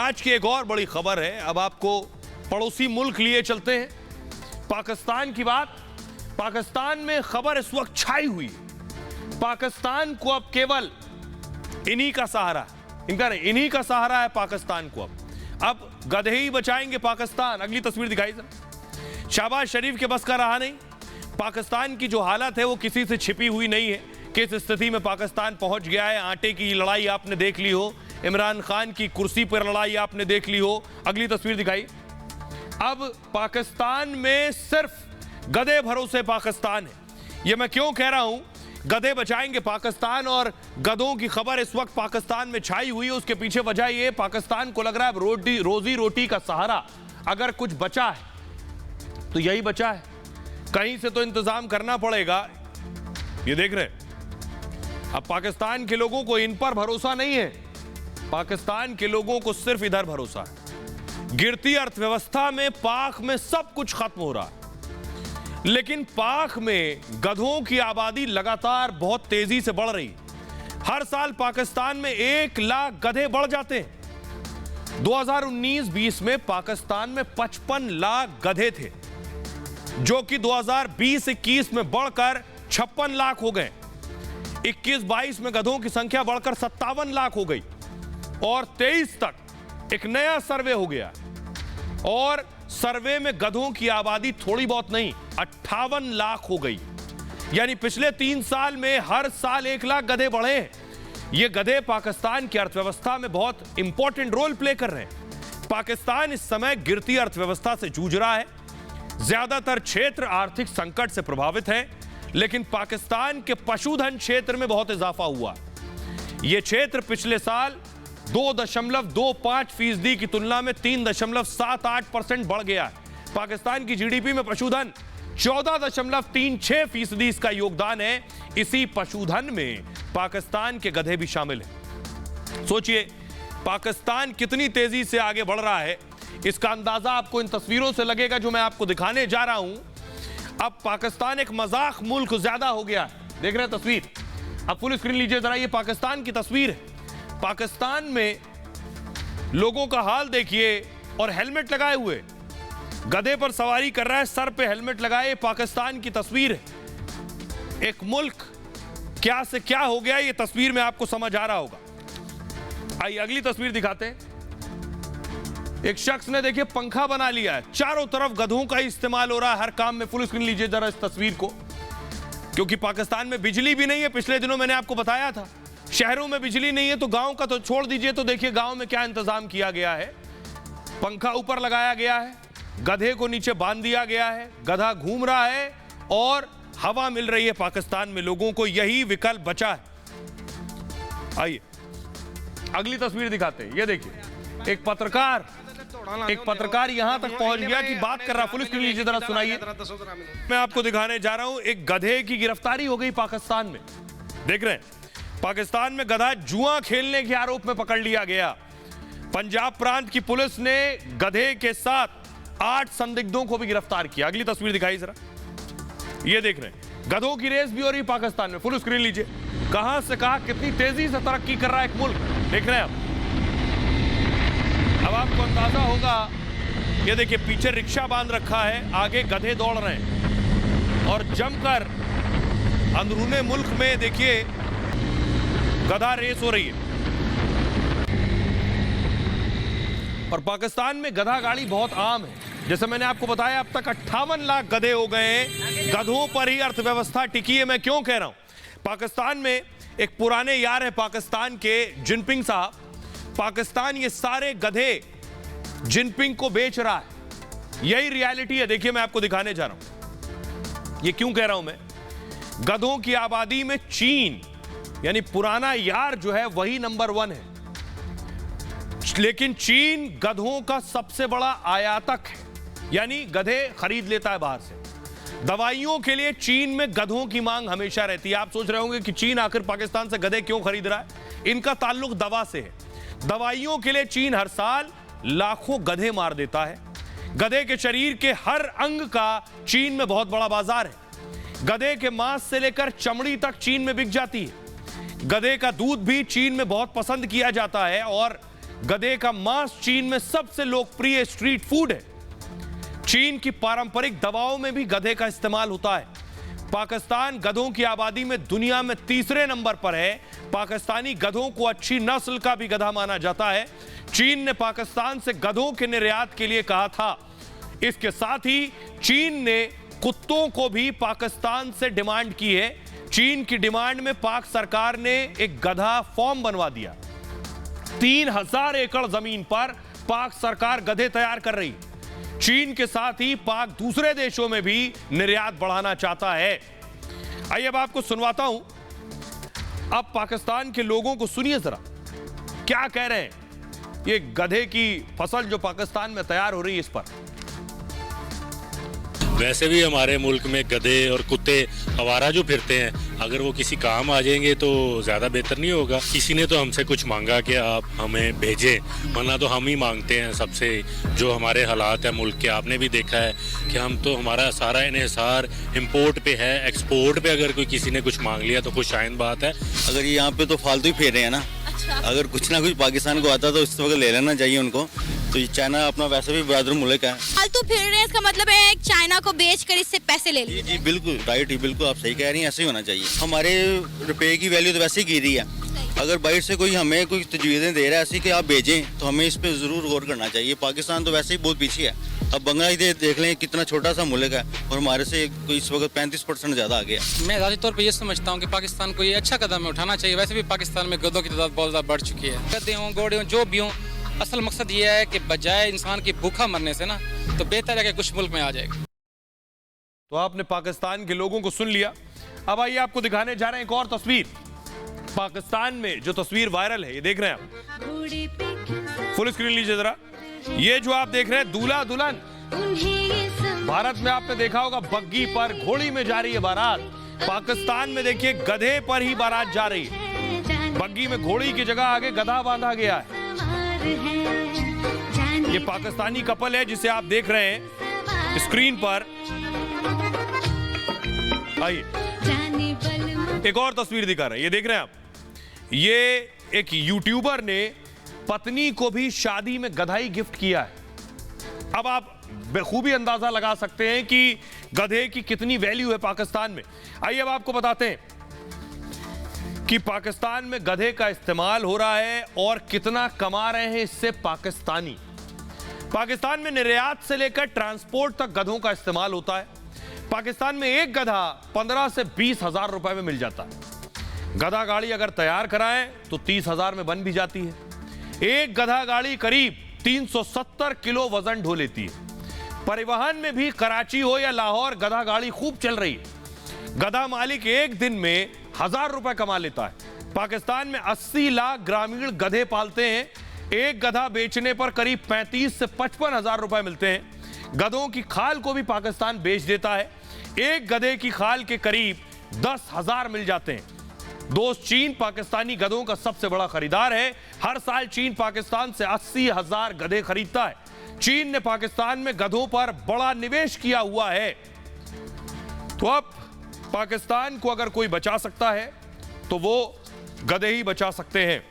आज की एक और बड़ी खबर है। अब आपको पड़ोसी मुल्क लिए चलते हैं, पाकिस्तान की बात। पाकिस्तान में खबर इस वक्त छाई हुई है। पाकिस्तान को अब केवल इन्हीं का सहारा, इन्हीं का सहारा है पाकिस्तान को। अब गधे ही बचाएंगे पाकिस्तान। अगली तस्वीर दिखाई सर। शहबाज शरीफ के बस का रहा नहीं। पाकिस्तान की जो हालत है वो किसी से छिपी हुई नहीं है। किस स्थिति में पाकिस्तान पहुंच गया है। आटे की लड़ाई आपने देख ली हो, इमरान खान की कुर्सी पर लड़ाई आपने देख ली हो। अगली तस्वीर दिखाई। अब पाकिस्तान में सिर्फ गधे भरोसे पाकिस्तान है। यह मैं क्यों कह रहा हूं, गधे बचाएंगे पाकिस्तान और गधों की खबर इस वक्त पाकिस्तान में छाई हुई है। उसके पीछे वजह यह, पाकिस्तान को लग रहा है रोजी रोटी का सहारा अगर कुछ बचा है तो यही बचा है। कहीं से तो इंतजाम करना पड़ेगा। ये देख रहे, अब पाकिस्तान के लोगों को इन पर भरोसा नहीं है। पाकिस्तान के लोगों को सिर्फ इधर भरोसा है। गिरती अर्थव्यवस्था में पाक में सब कुछ खत्म हो रहा है, लेकिन पाक में गधों की आबादी लगातार बहुत तेजी से बढ़ रही। हर साल पाकिस्तान में 1 लाख गधे बढ़ जाते हैं। 2019-20 में पाकिस्तान में 55 लाख गधे थे, जो कि 2020-21 में बढ़कर 56 लाख हो गए। 21-22 में गधों की संख्या बढ़कर 57 लाख हो गई और 23 तक एक नया सर्वे हो गया और सर्वे में गधों की आबादी थोड़ी बहुत नहीं 58 लाख हो गई। यानी पिछले 3 साल में हर साल 1 लाख गधे बढ़े हैं। ये गधे पाकिस्तान की अर्थव्यवस्था में बहुत इंपॉर्टेंट रोल प्ले कर रहे हैं। पाकिस्तान इस समय गिरती अर्थव्यवस्था से जूझ रहा है। ज्यादातर क्षेत्र आर्थिक संकट से प्रभावित है, लेकिन पाकिस्तान के पशुधन क्षेत्र में बहुत इजाफा हुआ। यह क्षेत्र पिछले साल 2.25% की तुलना में 3.78% बढ़ गया है। पाकिस्तान की जीडीपी में पशुधन 14.36% इसका योगदान है। इसी पशुधन में पाकिस्तान के गधे भी शामिल हैं। सोचिए पाकिस्तान कितनी तेजी से आगे बढ़ रहा है। इसका अंदाजा आपको इन तस्वीरों से लगेगा जो मैं आपको दिखाने जा रहा हूं। अब पाकिस्तान एक मजाक मुल्क ज्यादा हो गया है। देख रहे हैं तस्वीर, अब फुल स्क्रीन लीजिए जरा। ये पाकिस्तान की तस्वीर है। पाकिस्तान में लोगों का हाल देखिए, और हेलमेट लगाए हुए गधे पर सवारी कर रहा है, सर पे हेलमेट लगाए। पाकिस्तान की तस्वीर है। एक मुल्क क्या से क्या हो गया, ये तस्वीर में आपको समझ आ रहा होगा। आइए अगली तस्वीर दिखाते हैं। एक शख्स ने देखिए पंखा बना लिया है। चारों तरफ गधों का इस्तेमाल हो रहा है हर काम में। फुल स्क्रीन लीजिए जरा इस तस्वीर को। क्योंकि पाकिस्तान में बिजली भी नहीं है। पिछले दिनों मैंने आपको बताया था, शहरों में बिजली नहीं है तो गांव का तो छोड़ दीजिए। तो देखिए गांव में क्या इंतजाम किया गया है। पंखा ऊपर लगाया गया है, गधे को नीचे बांध दिया गया है, गधा घूम रहा है और हवा मिल रही है पाकिस्तान में लोगों को। यही विकल्प बचा है। आइए अगली तस्वीर दिखाते हैं। ये देखिए एक पत्रकार यहां तक पहुंच गया कि बात कर रहा। पुलिस के लिए जरा सुनाइए। मैं आपको दिखाने जा रहा हूं, एक गधे की गिरफ्तारी हो गई पाकिस्तान में। देख रहे हैं, पाकिस्तान में गधा जुआ खेलने के आरोप में पकड़ लिया गया। पंजाब प्रांत की पुलिस ने गधे के साथ 8 संदिग्धों को भी गिरफ्तार किया। अगली तस्वीर दिखाई जरा। ये देख रहे हैं, गधों की रेस भी हो रही पाकिस्तान में। फुल स्क्रीन लीजिए। कहां से कहां कितनी तेजी से तरक्की कर रहा है एक मुल्क। देख रहे हैं अब आपको अंदाजा होगा। ये देखिए पीछे रिक्शा बांध रखा है, आगे गधे दौड़ रहे हैं और जमकर अंदरूने मुल्क में देखिए गधा रेस हो रही है। और पाकिस्तान में गधा गाड़ी बहुत आम है। जैसे मैंने आपको बताया, अब तक 58 लाख गधे हो गए हैं। गधों पर ही अर्थव्यवस्था टिकी है। मैं क्यों कह रहा हूं, पाकिस्तान में एक पुराने यार है पाकिस्तान के, जिनपिंग साहब। पाकिस्तान ये सारे गधे जिनपिंग को बेच रहा है। यही रियलिटी है। देखिए मैं आपको दिखाने जा रहा हूं। ये क्यों कह रहा हूं मैं, गधों की आबादी में चीन यानी पुराना यार जो है वही नंबर 1 है। लेकिन चीन गधों का सबसे बड़ा आयातक है, यानी गधे खरीद लेता है बाहर से। दवाइयों के लिए चीन में गधों की मांग हमेशा रहती है। आप सोच रहे होंगे कि चीन आखिर पाकिस्तान से गधे क्यों खरीद रहा है। इनका ताल्लुक दवा से है। दवाइयों के लिए चीन हर साल लाखों गधे मार देता है। गधे के शरीर के हर अंग का चीन में बहुत बड़ा बाजार है। गधे के मांस से लेकर चमड़ी तक चीन में बिक जाती है। गधे का दूध भी चीन में बहुत पसंद किया जाता है और गधे का मांस चीन में सबसे लोकप्रिय स्ट्रीट फूड है। चीन की पारंपरिक दवाओं में भी गधे का इस्तेमाल होता है। पाकिस्तान गधों की आबादी में दुनिया में तीसरे नंबर पर है। पाकिस्तानी गधों को अच्छी नस्ल का भी गधा माना जाता है। चीन ने पाकिस्तान से गधों के निर्यात के लिए कहा था। इसके साथ ही चीन ने कुत्तों को भी पाकिस्तान से डिमांड की है। चीन की डिमांड में पाक सरकार ने एक गधा फॉर्म बनवा दिया। 3000 एकड़ जमीन पर पाक सरकार गधे तैयार कर रही। चीन के साथ ही पाक दूसरे देशों में भी निर्यात बढ़ाना चाहता है। आइए अब आपको सुनवाता हूं। अब पाकिस्तान के लोगों को सुनिए जरा, क्या कह रहे हैं ये गधे की फसल जो पाकिस्तान में तैयार हो रही है इस पर। वैसे भी हमारे मुल्क में गधे और कुत्ते आवारा जो फिरते हैं, अगर वो किसी काम आ जाएंगे तो ज़्यादा बेहतर नहीं होगा। किसी ने तो हमसे कुछ मांगा कि आप हमें भेजें, वरना तो हम ही मांगते हैं सबसे। जो हमारे हालात है मुल्क के, आपने भी देखा है कि हम तो, हमारा सारा इन्हिसार इंपोर्ट पे है। एक्सपोर्ट पे अगर कोई किसी ने कुछ मांग लिया तो खुशाइन बात है। अगर ये यहाँ पे तो फालतू ही फेर रहे हैं ना। अगर कुछ ना कुछ पाकिस्तान को आता तो इस वक्त ले लेना चाहिए उनको। तो ये चाइना अपना वैसे भी बहादुर मुल्क है। फालतू फिर रहे हैं, इसका मतलब है चाइना को बेचकर इससे पैसे ले लिए। जी बिल्कुल राइट, बिल्कुल आप सही कह रही हैं, ऐसे ही होना चाहिए। हमारे रुपए की वैल्यू तो वैसे ही गिर रही है। अगर बाहर से कोई हमें कोई तजवीज़ें दे रहा है ऐसी कि आप भेजें, तो हमें इस पे जरूर गौर करना चाहिए। पाकिस्तान तो वैसे ही बहुत पीछे है। अब बांग्लादेश देख लें, कितना छोटा सा मुल्क है और हमारे से कोई इस वक्त 35% ज़्यादा आ गया। मैं ज़ाती तौर पे ये समझता हूँ कि पाकिस्तान को ये अच्छा कदम उठाना चाहिए। वैसे भी पाकिस्तान में गधों की तादाद बहुत ज़्यादा बढ़ चुकी है। गधे हों, घोड़े हों, जो भी हों, असल मकसद ये है कि बजाय इंसान की भूखा मरने से ना, तो बेहतर है कि कुछ मुल्क में आ जाएगा। तो आपने पाकिस्तान के लोगों को सुन लिया। अब आइए आपको दिखाने जा रहे हैं एक और तस्वीर। पाकिस्तान में जो तस्वीर वायरल है, ये देख रहे हैं आप, फुल स्क्रीन लीजिए जरा। ये जो आप देख रहे हैं दूल्हा दुल्हन, भारत में आपने देखा होगा बग्गी पर घोड़ी में जा रही है बारात। पाकिस्तान में देखिए गधे पर ही बारात जा रही है। बग्गी में घोड़ी की जगह आगे गधा बांधा गया है। ये पाकिस्तानी कपल है जिसे आप देख रहे हैं स्क्रीन पर। आइए एक और तस्वीर दिखा रहे हैं, ये देख रहे हैं आप। ये एक यूट्यूबर ने पत्नी को भी शादी में गधाई गिफ्ट किया है। अब आप बखूबी अंदाजा लगा सकते हैं कि गधे की कितनी वैल्यू है पाकिस्तान में। आइए अब आपको बताते हैं कि पाकिस्तान में गधे का इस्तेमाल हो रहा है और कितना कमा रहे हैं इससे पाकिस्तानी। पाकिस्तान में निर्यात से लेकर ट्रांसपोर्ट तक गधों का इस्तेमाल होता है। पाकिस्तान में एक गधा 15 से 20 हजार रुपए में मिल जाता है। गधा गाड़ी अगर तैयार कराएं तो 30 हजार में बन भी जाती है। एक गधा गाड़ी करीब 370 किलो वजन ढो लेती है। परिवहन में भी कराची हो या लाहौर, गधा गाड़ी खूब चल रही है। गधा मालिक एक दिन में 1000 रुपए कमा लेता है। पाकिस्तान में 80 लाख ग्रामीण गधे पालते हैं। एक गधा बेचने पर करीब 35 से 55 हजार रुपए मिलते हैं। गधों की खाल को भी पाकिस्तान बेच देता है। एक गधे की खाल के करीब 10,000 मिल जाते हैं। दोस्त चीन पाकिस्तानी गधों का सबसे बड़ा खरीदार है। हर साल चीन पाकिस्तान से 80,000 गधे खरीदता है। चीन ने पाकिस्तान में गधों पर बड़ा निवेश किया हुआ है। तो अब पाकिस्तान को अगर कोई बचा सकता है तो वो गधे ही बचा सकते हैं।